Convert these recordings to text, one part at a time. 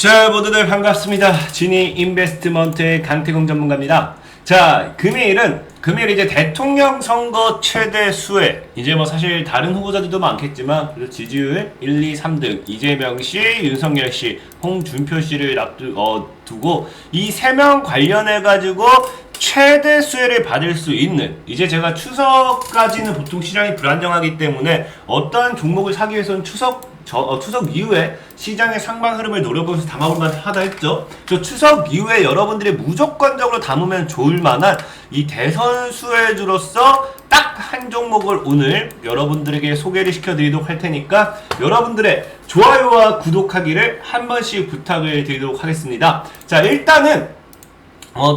자, 모두들 반갑습니다. 지니 인베스트먼트의 강태공 전문가입니다. 자, 금요일 이제 대통령 선거 최대 수혜. 이제 뭐 사실 다른 후보자들도 많겠지만, 그래도 지지율 1, 2, 3등, 이재명 씨, 윤석열 씨, 홍준표 씨를 두고 이 세 명 관련해가지고 최대 수혜를 받을 수 있는, 이제 제가 추석까지는 보통 시장이 불안정하기 때문에 어떠한 종목을 사기 위해서는 추석 이후에 시장의 상방 흐름을 노려보면서 담아볼만 하다 했죠. 저 추석 이후에 여러분들이 무조건적으로 담으면 좋을 만한 이 대선 수혜주로서 딱 한 종목을 오늘 여러분들에게 소개를 시켜드리도록 할 테니까 여러분들의 좋아요와 구독하기를 한 번씩 부탁을 드리도록 하겠습니다. 자, 일단은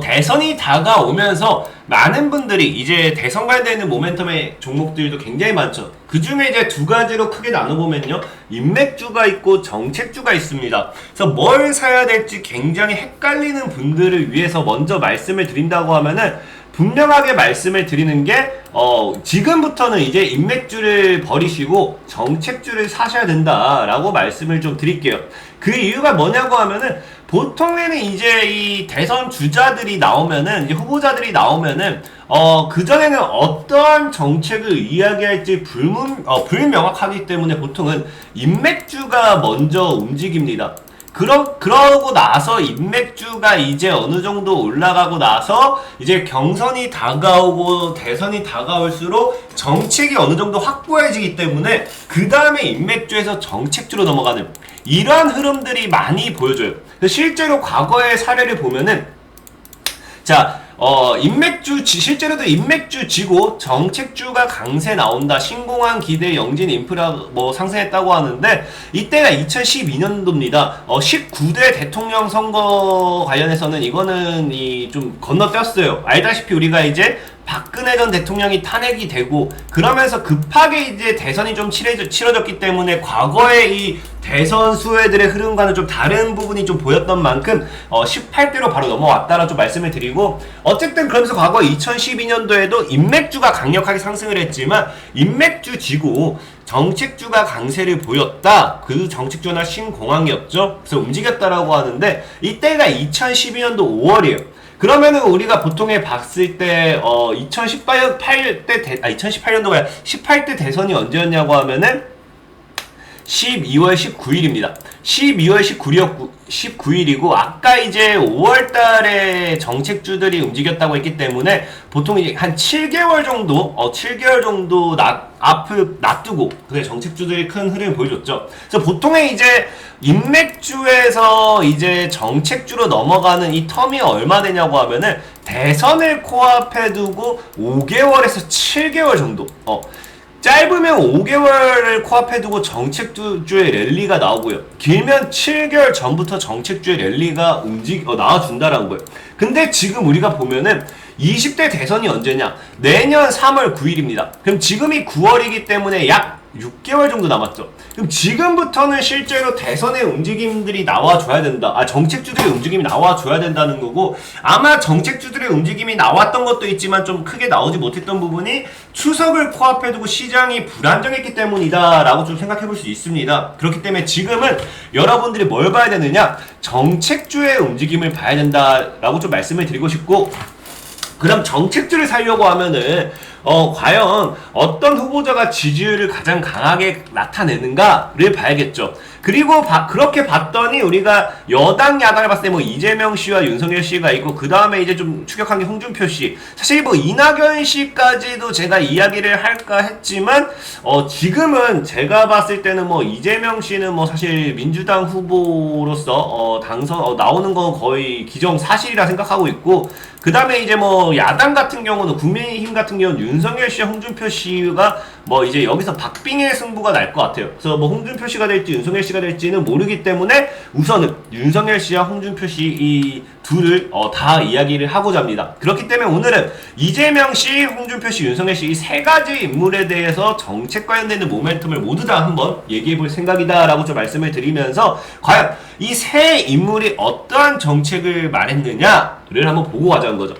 대선이 다가오면서 많은 분들이 이제 대선 관련된 모멘텀의 종목들도 굉장히 많죠. 그 중에 이제 두 가지로 크게 나눠보면요, 인맥주가 있고 정책주가 있습니다. 그래서 뭘 사야 될지 굉장히 헷갈리는 분들을 위해서 먼저 말씀을 드린다고 하면은, 분명하게 말씀을 드리는 게 지금부터는 이제 인맥주를 버리시고 정책주를 사셔야 된다라고 말씀을 좀 드릴게요. 그 이유가 뭐냐고 하면은, 보통에는 이제 이 대선 주자들이 나오면은, 이제 후보자들이 나오면은, 그전에는 어떠한 정책을 이야기할지 불명확하기 때문에 보통은 인맥주가 먼저 움직입니다. 그러고 나서 인맥주가 이제 어느 정도 올라가고 나서 이제 경선이 다가오고 대선이 다가올수록 정책이 어느 정도 확고해지기 때문에 그 다음에 인맥주에서 정책주로 넘어가는 이러한 흐름들이 많이 보여져요. 실제로 과거의 사례를 보면은, 자, 실제로도 인맥주 지고 정책주가 강세 나온다. 신공항 기대 영진 인프라 상승했다고 하는데, 이때가 2012년도입니다. 19대 대통령 선거 관련해서는 이거는 좀 건너뛰었어요. 알다시피 우리가 이제 박근혜 전 대통령이 탄핵이 되고, 그러면서 급하게 이제 대선이 좀 치러졌기 때문에 과거의 이 대선 수혜들의 흐름과는 좀 다른 부분이 좀 보였던 만큼 18대로 바로 넘어왔다라 좀 말씀을 드리고, 어쨌든 그러면서 과거 2012년도에도 인맥주가 강력하게 상승을 했지만 인맥주 지고 정책주가 강세를 보였다. 그 정책주나 신공항이었죠. 그래서 움직였다라고 하는데, 이때가 2012년도 5월이에요. 그러면은 우리가 보통에 봤을 때 2018년도가 18대 대선이 언제였냐고 하면은 12월 19일입니다. 12월 19일이고, 아까 이제 5월 달에 정책주들이 움직였다고 했기 때문에 보통 이제 한 7개월 정도, 7개월 정도 앞을 놔두고 그게 정책주들이 큰 흐름을 보여줬죠. 그래서 보통의 이제 인맥주에서 이제 정책주로 넘어가는 이 텀이 얼마 되냐고 하면은, 대선을 코앞에 두고 5개월에서 7개월 정도, 짧으면 5개월을 코앞에 두고 정책주의 랠리가 나오고요. 길면 7개월 전부터 정책주의 랠리가 나와준다라는 거예요. 근데 지금 우리가 보면은 20대 대선이 언제냐? 내년 3월 9일입니다. 그럼 지금이 9월이기 때문에 약 6개월 정도 남았죠. 그럼 지금부터는 실제로 대선의 움직임들이 나와줘야 된다. 정책주들의 움직임이 나와줘야 된다는 거고, 아마 정책주들의 움직임이 나왔던 것도 있지만 좀 크게 나오지 못했던 부분이 추석을 코앞에 두고 시장이 불안정했기 때문이다 라고 좀 생각해 볼 수 있습니다. 그렇기 때문에 지금은 여러분들이 뭘 봐야 되느냐? 정책주의 움직임을 봐야 된다라고 좀 말씀을 드리고 싶고, 그럼 정책주를 살려고 하면은 과연 어떤 후보자가 지지율을 가장 강하게 나타내는가를 봐야겠죠. 그리고 그렇게 봤더니 우리가 여당 야당을 봤을 때 이재명 씨와 윤석열 씨가 있고, 그 다음에 이제 좀 추격한 게 홍준표 씨, 사실 이낙연 씨까지도 제가 이야기를 할까 했지만 지금은 제가 봤을 때는 이재명 씨는 사실 민주당 후보로서 나오는 건 거의 기정사실이라 생각하고 있고, 그 다음에 이제 야당 같은 경우는, 국민의힘 같은 경우는 윤석열 씨와 홍준표 씨가 이제 여기서 박빙의 승부가 날 것 같아요. 그래서 홍준표 씨가 될지 윤석열 씨가 될지는 모르기 때문에 우선은 윤석열 씨와 홍준표 씨 이 둘을 다 이야기를 하고자 합니다. 그렇기 때문에 오늘은 이재명 씨, 홍준표 씨, 윤석열 씨 이 세 가지 인물에 대해서 정책 관련되는 모멘텀을 모두 다 한번 얘기해 볼 생각이다라고 좀 말씀을 드리면서, 과연 이 세 인물이 어떠한 정책을 말했느냐를 한번 보고 가자는 거죠.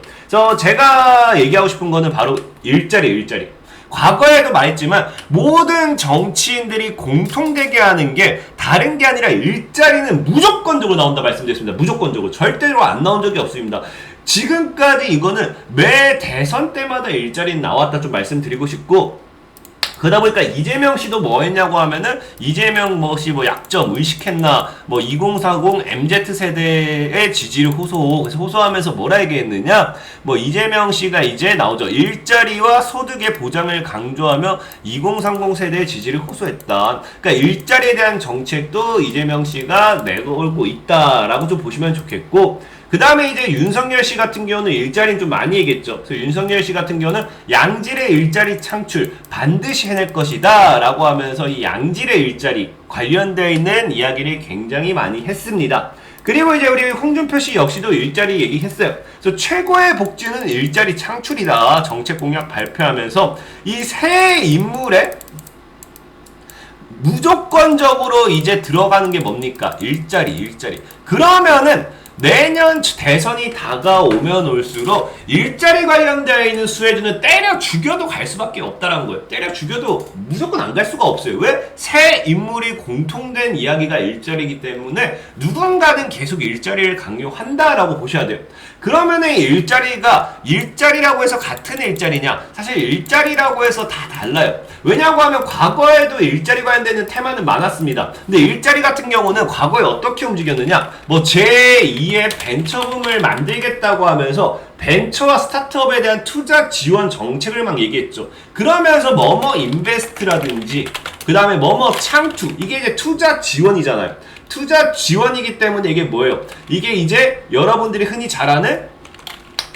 제가 얘기하고 싶은 거는 바로 일자리. 과거에도 말했지만 모든 정치인들이 공통되게 하는 게 다른 게 아니라 일자리는 무조건적으로 나온다 말씀드렸습니다. 무조건적으로. 절대로 안 나온 적이 없습니다. 지금까지 이거는 매 대선 때마다 일자리는 나왔다 좀 말씀드리고 싶고, 그러다 보니까 이재명 씨도 뭐 했냐고 하면은 이재명 뭐씨 뭐 약점 의식했나, 뭐 2040 MZ 세대의 지지를 그래서 호소하면서 뭐라 얘기했느냐, 뭐 이재명 씨가 이제 나오죠. 일자리와 소득의 보장을 강조하며 2030 세대의 지지를 호소했다. 그러니까 일자리에 대한 정책도 이재명 씨가 내걸고 있다라고 좀 보시면 좋겠고, 그 다음에 이제 윤석열 씨 같은 경우는 일자리는 좀 많이 얘기했죠. 그래서 윤석열 씨 같은 경우는 양질의 일자리 창출 반드시 해낼 것이다 라고 하면서 이 양질의 일자리 관련되어 있는 이야기를 굉장히 많이 했습니다. 그리고 이제 우리 홍준표 씨 역시도 일자리 얘기했어요. 그래서 최고의 복지는 일자리 창출이다 정책 공약 발표하면서 이 새 인물의 무조건적으로 이제 들어가는 게 뭡니까? 일자리. 그러면은 내년 대선이 다가오면 올수록 일자리 관련되어 있는 수혜주는 때려 죽여도 갈 수밖에 없다는 거예요. 때려 죽여도 무조건 안 갈 수가 없어요. 왜? 새 인물이 공통된 이야기가 일자리이기 때문에 누군가는 계속 일자리를 강요한다라고 보셔야 돼요. 그러면은 일자리가 일자리라고 해서 같은 일자리냐? 사실 일자리라고 해서 다 달라요. 왜냐고 하면 과거에도 일자리 관련되는 테마는 많았습니다. 근데 일자리 같은 경우는 과거에 어떻게 움직였느냐? 뭐 제2의 벤처붐을 만들겠다고 하면서 벤처와 스타트업에 대한 투자 지원 정책을 막 얘기했죠. 그러면서 뭐뭐 인베스트라든지 그 다음에 뭐뭐 창투, 이게 이제 투자 지원이잖아요. 투자 지원이기 때문에 이게 뭐예요? 이게 이제 여러분들이 흔히 잘 아는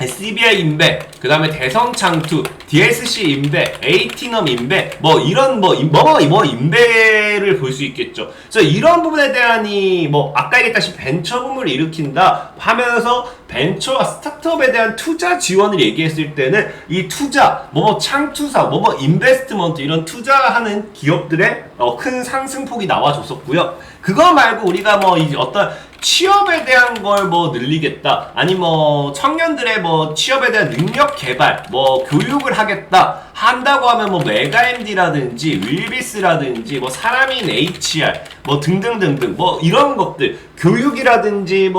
CBI 인베, 그 다음에 대성창투, DSC 인베, 에이티넘 인베, 뭐 이런 인베를 볼 수 있겠죠. 그래서 이런 부분에 대한 아까 얘기했다시피 벤처붐을 일으킨다 하면서 벤처와 스타트업에 대한 투자 지원을 얘기했을 때는 이 투자, 창투사, 인베스트먼트 이런 투자하는 기업들의 큰 상승폭이 나와줬었고요. 그거 말고 우리가 이제 어떤 취업에 대한 걸 늘리겠다, 아니 청년들의 취업에 대한 능력 개발, 교육을 하겠다 한다고 하면 메가MD라든지 윌비스라든지 사람인 HR 등등등등 이런 것들, 교육이라든지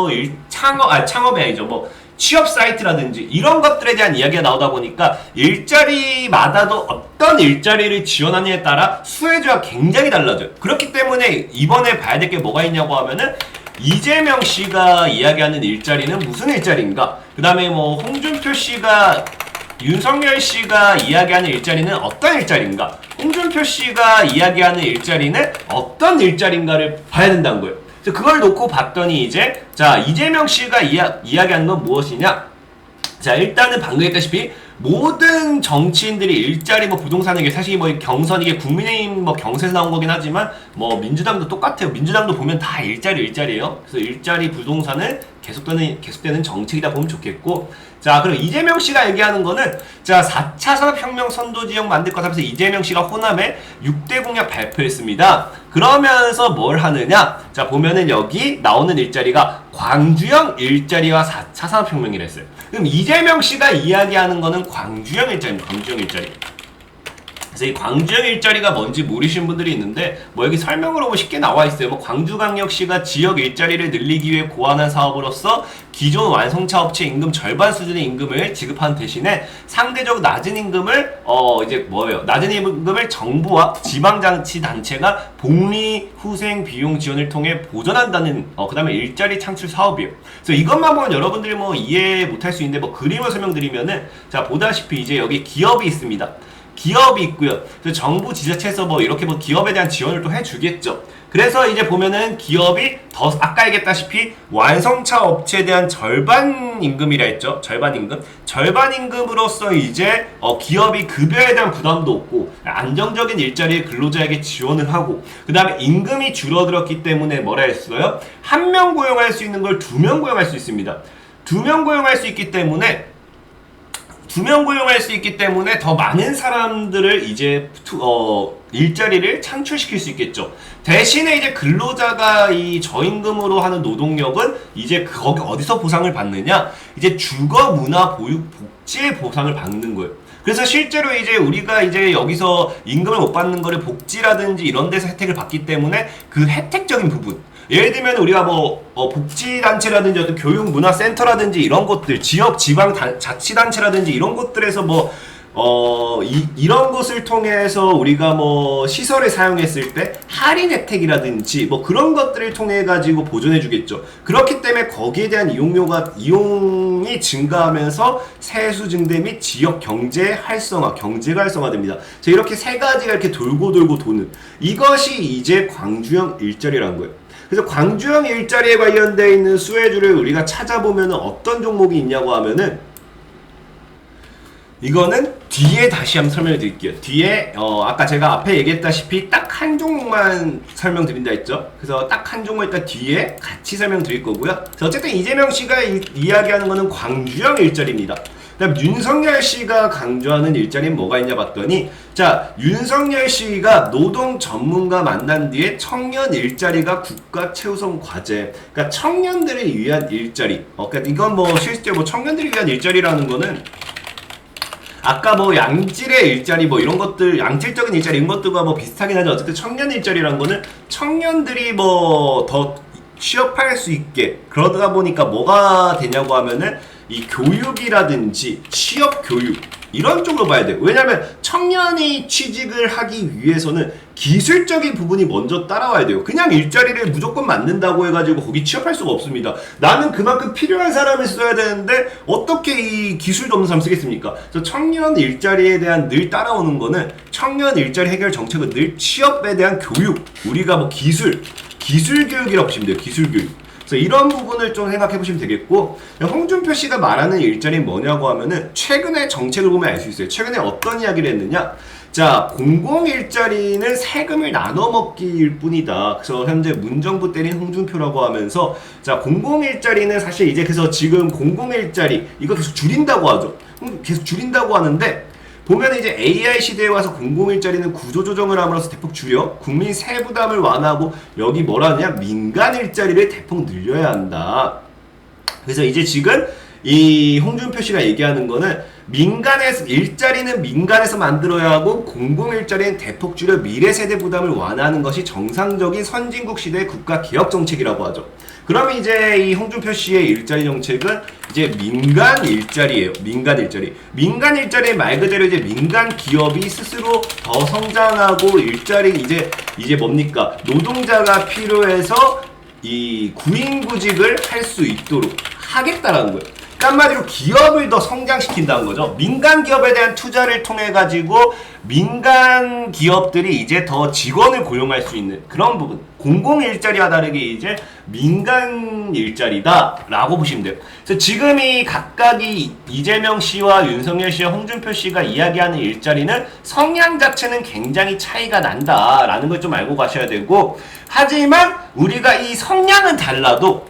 창업이 아니죠, 취업 사이트라든지 이런 것들에 대한 이야기가 나오다 보니까 일자리마다도 어떤 일자리를 지원하느냐에 따라 수혜주가 굉장히 달라져요. 그렇기 때문에 이번에 봐야 될 게 뭐가 있냐고 하면은 이재명 씨가 이야기하는 일자리는 무슨 일자리인가? 그 다음에 홍준표 씨가, 윤석열 씨가 이야기하는 일자리는 어떤 일자리인가? 홍준표 씨가 이야기하는 일자리는 어떤 일자리인가를 봐야 된다는 거예요. 그래서 그걸 놓고 봤더니 이제, 자, 이재명 씨가 이야기하는 건 무엇이냐? 자, 일단은 방금 했다시피 모든 정치인들이 일자리 부동산에게 사실 경선 이게 국민의힘 경선에서 나온 거긴 하지만 민주당도 똑같아요. 민주당도 보면 다 일자리예요. 그래서 일자리 부동산은 계속되는 정책이다 보면 좋겠고, 자, 그럼 이재명 씨가 얘기하는 거는, 자, 4차 산업혁명 선도지역 만들 것 하면서 이재명 씨가 호남에 6대 공약 발표했습니다. 그러면서 뭘 하느냐? 자, 보면은 여기 나오는 일자리가 광주형 일자리와 4차 산업혁명이라 했어요. 그럼 이재명 씨가 이야기하는 거는 광주형 일자리입니다. 광주형 일자리. 그래서 이 광주형 일자리가 뭔지 모르시는 분들이 있는데 여기 설명으로 쉽게 나와 있어요. 광주광역시가 지역 일자리를 늘리기 위해 고안한 사업으로서 기존 완성차 업체 임금 절반 수준의 임금을 지급하는 대신에 상대적 낮은 임금을 낮은 임금을 정부와 지방자치단체가 복리 후생 비용 지원을 통해 보전한다는 그 다음에 일자리 창출 사업이에요. 그래서 이것만 보면 여러분들이 이해 못할 수 있는데 그림을 설명드리면은, 자, 보다시피 이제 여기 기업이 있습니다. 기업이 있고요. 정부 지자체에서 이렇게 기업에 대한 지원을 또 해주겠죠. 그래서 이제 보면은 기업이 아까 얘기했다시피 완성차 업체에 대한 절반 임금이라 했죠. 절반 임금으로써 이제 기업이 급여에 대한 부담도 없고 안정적인 일자리에 근로자에게 지원을 하고, 그 다음에 임금이 줄어들었기 때문에 뭐라 했어요? 한 명 고용할 수 있는 걸 2명 고용할 수 있습니다. 2명 고용할 수 있기 때문에 더 많은 사람들을 이제 일자리를 창출시킬 수 있겠죠. 대신에 이제 근로자가 이 저임금으로 하는 노동력은 이제 거기 어디서 보상을 받느냐? 이제 주거 문화 보육 복지의 보상을 받는 거예요. 그래서 실제로 이제 우리가 이제 여기서 임금을 못 받는 거를 복지라든지 이런 데서 혜택을 받기 때문에 그 혜택적인 부분, 예를 들면 우리가 뭐 복지단체라든지 어떤 교육문화센터라든지 이런 곳들, 지역 지방 자치단체라든지 이런 곳들에서 뭐 이런 것을 통해서 우리가 뭐 시설을 사용했을 때 할인 혜택이라든지 뭐 그런 것들을 통해 가지고 보존해 주겠죠. 그렇기 때문에 거기에 대한 이용이 증가하면서 세수 증대 및 지역 경제 활성화, 경제가 활성화됩니다. 자, 이렇게 세 가지가 이렇게 돌고 도는 이것이 이제 광주형 일자리라는 거예요. 그래서 광주형 일자리에 관련되어 있는 수혜주를 우리가 찾아보면 어떤 종목이 있냐고 하면은, 이거는 뒤에 다시 한번 설명을 드릴게요. 뒤에 아까 제가 앞에 얘기했다시피 딱 한 종목만 설명드린다 했죠. 그래서 딱 한 종목 일단 뒤에 같이 설명드릴 거고요. 그래서 어쨌든 이재명 씨가 이야기하는 거는 광주형 일자리입니다. 그다음 윤석열 씨가 강조하는 일자리는 뭐가 있냐 봤더니, 자, 윤석열 씨가 노동 전문가 만난 뒤에 청년 일자리가 국가 최우선 과제. 그러니까 청년들을 위한 일자리. 그러니까 이건 뭐 실제 뭐 청년들을 위한 일자리라는 거는 아까 뭐 양질의 일자리 뭐 이런 것들, 양질적인 일자리 이런 것들과 뭐 비슷하긴 하죠. 어쨌든 청년 일자리라는 거는 청년들이 뭐 더 취업할 수 있게, 그러다 보니까 뭐가 되냐고 하면은 이 교육이라든지 취업 교육 이런 쪽으로 봐야 돼요. 왜냐면 청년이 취직을 하기 위해서는 기술적인 부분이 먼저 따라와야 돼요. 그냥 일자리를 무조건 만든다고 해가지고 거기 취업할 수가 없습니다. 나는 그만큼 필요한 사람을 써야 되는데 어떻게 이 기술도 없는 사람 쓰겠습니까? 그래서 청년 일자리에 대한 늘 따라오는 거는, 청년 일자리 해결 정책은 늘 취업에 대한 교육, 우리가 뭐 기술 교육이라고 보시면 돼요. 기술 교육. 그래서 이런 부분을 좀 생각해 보시면 되겠고, 홍준표 씨가 말하는 일자리는 뭐냐고 하면은 최근에 정책을 보면 알 수 있어요. 최근에 어떤 이야기를 했느냐? 자, 공공일자리는 세금을 나눠 먹기일 뿐이다. 그래서 현재 문정부 때린 홍준표라고 하면서, 자, 공공일자리는 사실 이제 그래서 지금 공공일자리 이거 계속 줄인다고 하죠. 계속 줄인다고 하는데, 보면 이제 AI 시대에 와서 공공일자리는 구조조정을 함으로써 대폭 줄여 국민 세부담을 완화하고, 여기 뭐라 하느냐, 민간 일자리를 대폭 늘려야 한다. 그래서 이제 지금 이 홍준표 씨가 얘기하는 거는, 민간에서 일자리는 민간에서 만들어야 하고 공공일자리는 대폭 줄여 미래 세대 부담을 완화하는 것이 정상적인 선진국 시대의 국가 개혁 정책이라고 하죠. 그러면 이제 이 홍준표 씨의 일자리 정책은 이제 민간 일자리예요. 민간 일자리. 민간 일자리 말 그대로 이제 민간 기업이 스스로 더 성장하고, 일자리 이제 뭡니까? 노동자가 필요해서 이 구인구직을 할 수 있도록 하겠다라는 거예요. 한마디로 기업을 더 성장시킨다는 거죠. 민간 기업에 대한 투자를 통해 가지고 민간 기업들이 이제 더 직원을 고용할 수 있는 그런 부분. 공공 일자리와 다르게 이제 민간 일자리다라고 보시면 돼요. 그래서 지금 이 각각이 이재명 씨와 윤석열 씨와 홍준표 씨가 이야기하는 일자리는 성향 자체는 굉장히 차이가 난다라는 걸 좀 알고 가셔야 되고, 하지만 우리가 이 성향은 달라도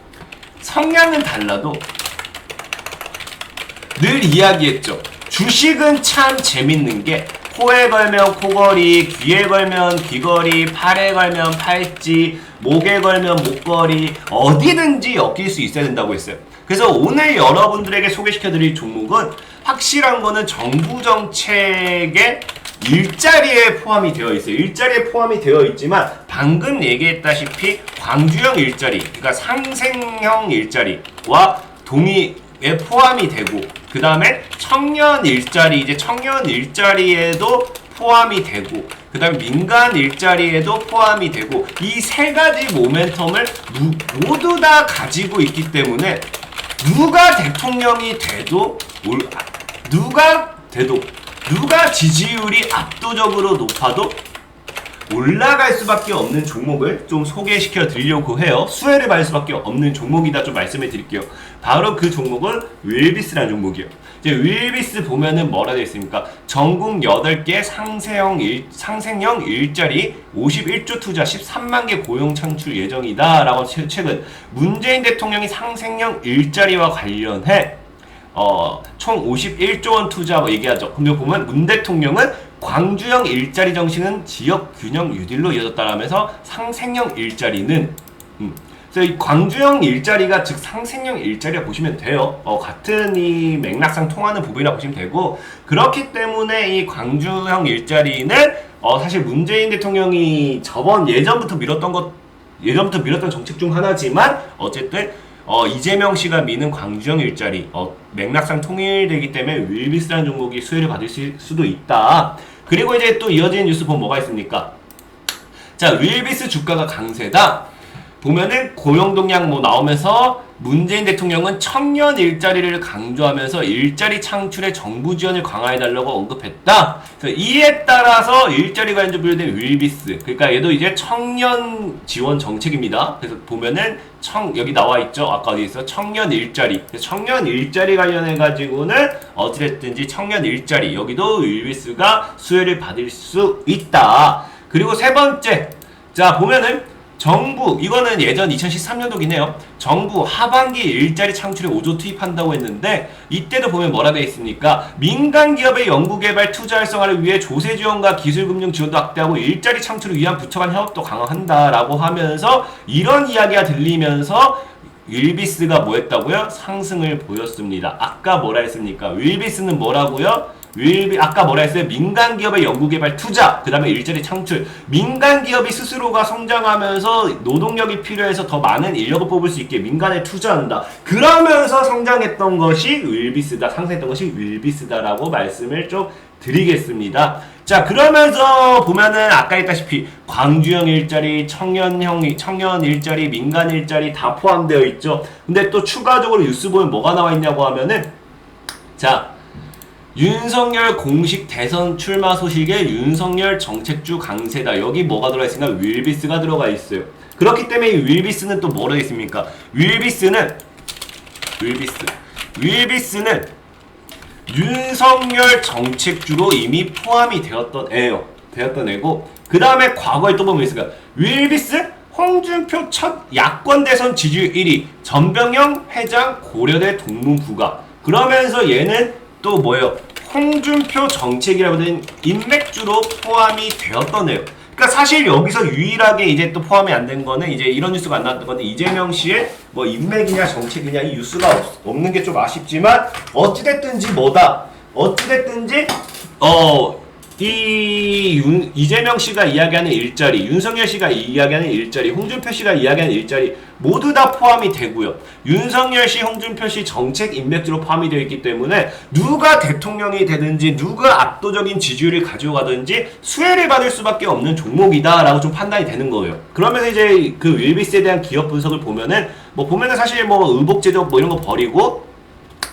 늘 이야기했죠. 주식은 참 재밌는 게, 코에 걸면 코걸이, 귀에 걸면 귀걸이, 팔에 걸면 팔찌, 목에 걸면 목걸이, 어디든지 엮일 수 있어야 된다고 했어요. 그래서 오늘 여러분들에게 소개시켜드릴 종목은, 확실한 거는 정부 정책의 일자리에 포함이 되어 있어요. 일자리에 포함이 되어 있지만 방금 얘기했다시피 광주형 일자리, 그러니까 상생형 일자리와 동의에 포함이 되고, 그 다음에 청년 일자리, 이제 청년 일자리에도 포함이 되고, 그 다음에 민간 일자리에도 포함이 되고, 이 세 가지 모멘텀을 모두 다 가지고 있기 때문에 누가 대통령이 돼도, 누가 지지율이 압도적으로 높아도 올라갈 수밖에 없는 종목을 좀 소개시켜 드리려고 해요. 수혜를 받을 수밖에 없는 종목이다 좀 말씀해 드릴게요. 바로 그 종목은 윌비스라는 종목이에요. 이제 윌비스 보면은 뭐라 되어 있습니까? 전국 8개 상생형 일자리 51조 투자 13만 개 고용 창출 예정이다 라고 최근 문재인 대통령이 상생형 일자리와 관련해 총 51조 원 투자 얘기하죠. 근데 보면 문 대통령은 광주형 일자리 정신은 지역 균형 유딜로 이어졌다라면서 상생형 일자리는 그래서 이 광주형 일자리가 즉 상생형 일자리라 보시면 돼요. 같은 이 맥락상 통하는 부분이라 보시면 되고, 그렇기 때문에 이 광주형 일자리는 사실 문재인 대통령이 예전부터 밀었던 정책 중 하나지만 어쨌든 이재명 씨가 미는 광주형 일자리 맥락상 통일되기 때문에 윌비스라는 종목이 수혜를 받을 수도 있다. 그리고 이제 또 이어지는 뉴스 보면 뭐가 있습니까? 자, 윌비스 주가가 강세다. 보면은 고용동향 나오면서 문재인 대통령은 청년 일자리를 강조하면서 일자리 창출에 정부 지원을 강화해달라고 언급했다. 그래서 이에 따라서 일자리 관련 분류된 윌비스, 그러니까 얘도 이제 청년 지원 정책입니다. 그래서 보면은 여기 나와 있죠. 아까 어디 있어? 청년 일자리. 청년 일자리 관련해 가지고는 어찌됐든지 청년 일자리 여기도 윌비스가 수혜를 받을 수 있다. 그리고 세 번째, 자 보면은 정부, 이거는 예전 2013년도긴 해요. 정부 하반기 일자리 창출에 5조 투입한다고 했는데 이때도 보면 뭐라 되어 있습니까? 민간 기업의 연구개발 투자 활성화를 위해 조세 지원과 기술금융 지원도 확대하고 일자리 창출을 위한 부처 간 협업도 강화한다라고 하면서 이런 이야기가 들리면서 윌비스가 뭐 했다고요? 상승을 보였습니다. 아까 뭐라 했습니까? 윌비스는 뭐라고요? 아까 뭐라 했어요? 민간 기업의 연구개발 투자, 그 다음에 일자리 창출. 민간 기업이 스스로가 성장하면서 노동력이 필요해서 더 많은 인력을 뽑을 수 있게 민간에 투자한다. 그러면서 성장했던 것이 윌비스다. 상승했던 것이 윌비스다라고 말씀을 좀 드리겠습니다. 자, 그러면서 보면은 아까 했다시피 광주형 일자리, 청년 일자리, 민간 일자리 다 포함되어 있죠. 근데 또 추가적으로 뉴스 보면 뭐가 나와 있냐고 하면은, 자, 윤석열 공식 대선 출마 소식에 윤석열 정책주 강세다. 여기 뭐가 들어가 있습니까? 윌비스가 들어가 있어요. 그렇기 때문에 이 윌비스는 또 뭐라 했습니까? 윌비스는 윤석열 정책주로 이미 포함이 되었던 애고, 그 다음에 과거에 또 보면 있습니까? 윌비스 홍준표 첫 야권 대선 지지율 1위, 전병영 회장 고려대 동문 부가. 그러면서 얘는 또 뭐예요? 홍준표 정책이라고 하는 인맥주로 포함이 되었던 애요. 그러니까 사실 여기서 유일하게 이제 또 포함이 안 된 거는 이제 이런 뉴스가 안 나왔던 건데 이재명 씨의 뭐 인맥이냐 정책이냐 이 뉴스가 없는 게 좀 아쉽지만 어찌됐든지 이재명 씨가 이야기하는 일자리, 윤석열 씨가 이야기하는 일자리, 홍준표 씨가 이야기하는 일자리 모두 다 포함이 되고요. 윤석열 씨, 홍준표 씨 정책 인맥주로 포함이 되어 있기 때문에 누가 대통령이 되든지 누가 압도적인 지지율을 가지고 가든지 수혜를 받을 수밖에 없는 종목이다라고 좀 판단이 되는 거예요. 그러면서 이제 그 윌비스에 대한 기업 분석을 보면은 사실 의복제적 이런 거 버리고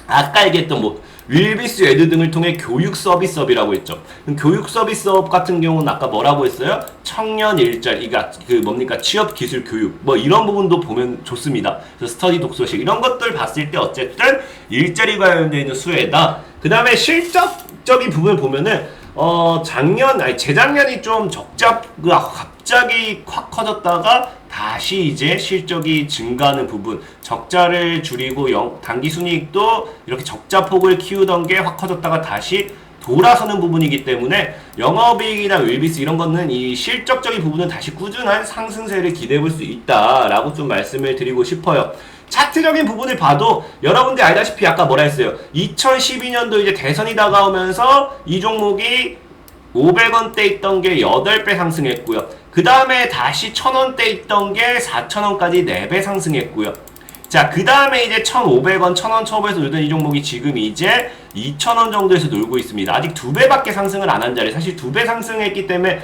아까 얘기했던 윌비스 애드 등을 통해 교육 서비스업이라고 했죠. 교육 서비스업 같은 경우는 아까 뭐라고 했어요? 청년 일자리가 취업 기술 교육 이런 부분도 보면 좋습니다. 그래서 스터디 독서실 이런 것들 봤을 때 어쨌든 일자리 관련되어 있는 수혜다. 그 다음에 실적적인 부분을 보면은 재작년이 좀 갑자기 확 커졌다가 다시 이제 실적이 증가하는 부분, 적자를 줄이고 단기순이익도 이렇게 적자폭을 키우던 게 확 커졌다가 다시 돌아서는 부분이기 때문에 영업이익이나 윌비스 이런 거는 이 실적적인 부분은 다시 꾸준한 상승세를 기대해 볼 수 있다라고 좀 말씀을 드리고 싶어요. 차트적인 부분을 봐도 여러분들 알다시피 아까 뭐라 했어요? 2012년도 이제 대선이 다가오면서 이 종목이 500원대 있던 게 8배 상승했고요. 그 다음에 다시 1000원대 있던 게 4000원까지 4배 상승했고요. 자, 그 다음에 이제 1500원, 1000원, 1500에서 놀던 이 종목이 지금 이제 2000원 정도에서 놀고 있습니다. 아직 2배밖에 상승을 안 한 자리. 사실 2배 상승했기 때문에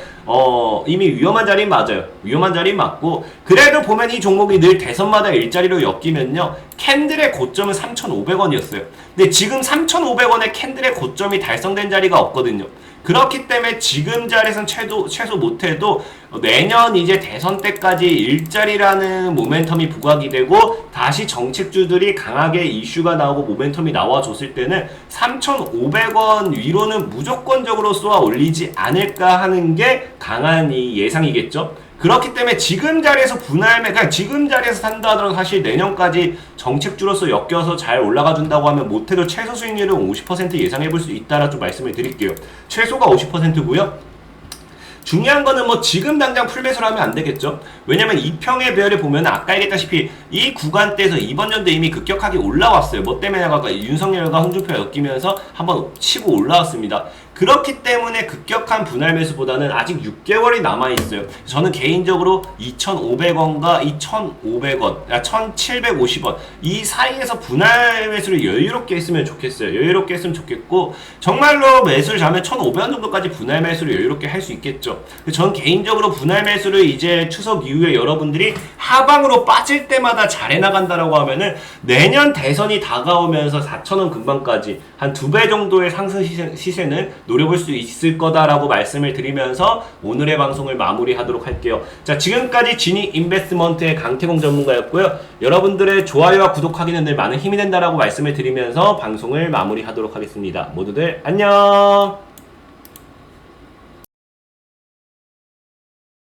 이미 위험한 자리는 맞아요. 위험한 자리는 맞고, 그래도 보면 이 종목이 늘 대선마다 일자리로 엮이면요, 캔들의 고점은 3,500원이었어요. 근데 지금 3,500원의 캔들의 고점이 달성된 자리가 없거든요. 그렇기 때문에 지금 자리에선 최소 못해도 내년 이제 대선 때까지 일자리라는 모멘텀이 부각이 되고 다시 정책주들이 강하게 이슈가 나오고 모멘텀이 나와줬을 때는 3,500원 위로는 무조건적으로 쏘아 올리지 않을까 하는 게 강한 이 예상이겠죠. 그렇기 때문에 지금 자리에서 그러니까 지금 자리에서 산다 하더라도 사실 내년까지 정책주로서 엮여서 잘 올라가 준다고 하면 못해도 최소 수익률은 50% 예상해 볼 수 있다라 좀 말씀을 드릴게요. 최소가 50%고요. 중요한 거는 뭐 지금 당장 풀매수를 하면 안 되겠죠. 왜냐면 이평의 배열을 보면 아까 얘기했다시피 이 구간대에서 이번 연도 이미 급격하게 올라왔어요. 뭐 때문에 아까 윤석열과 홍준표가 엮이면서 한번 치고 올라왔습니다. 그렇기 때문에 급격한 분할 매수보다는 아직 6개월이 남아있어요. 저는 개인적으로 2,500원과 2,500원, 1,750원 이 사이에서 분할 매수를 여유롭게 했으면 좋겠어요. 여유롭게 했으면 좋겠고 정말로 매수를 잡으면 1,500원 정도까지 분할 매수를 여유롭게 할 수 있겠죠. 저는 개인적으로 분할 매수를 이제 추석 이후에 여러분들이 하방으로 빠질 때마다 잘해나간다라고 하면은 내년 대선이 다가오면서 4,000원 근방까지 한 2배 정도의 상승 시세는 노려볼 수 있을 거다라고 말씀을 드리면서 오늘의 방송을 마무리하도록 할게요. 자, 지금까지 지니 인베스트먼트의 강태공 전문가였고요. 여러분들의 좋아요와 구독하기는 늘 많은 힘이 된다라고 말씀을 드리면서 방송을 마무리하도록 하겠습니다. 모두들 안녕.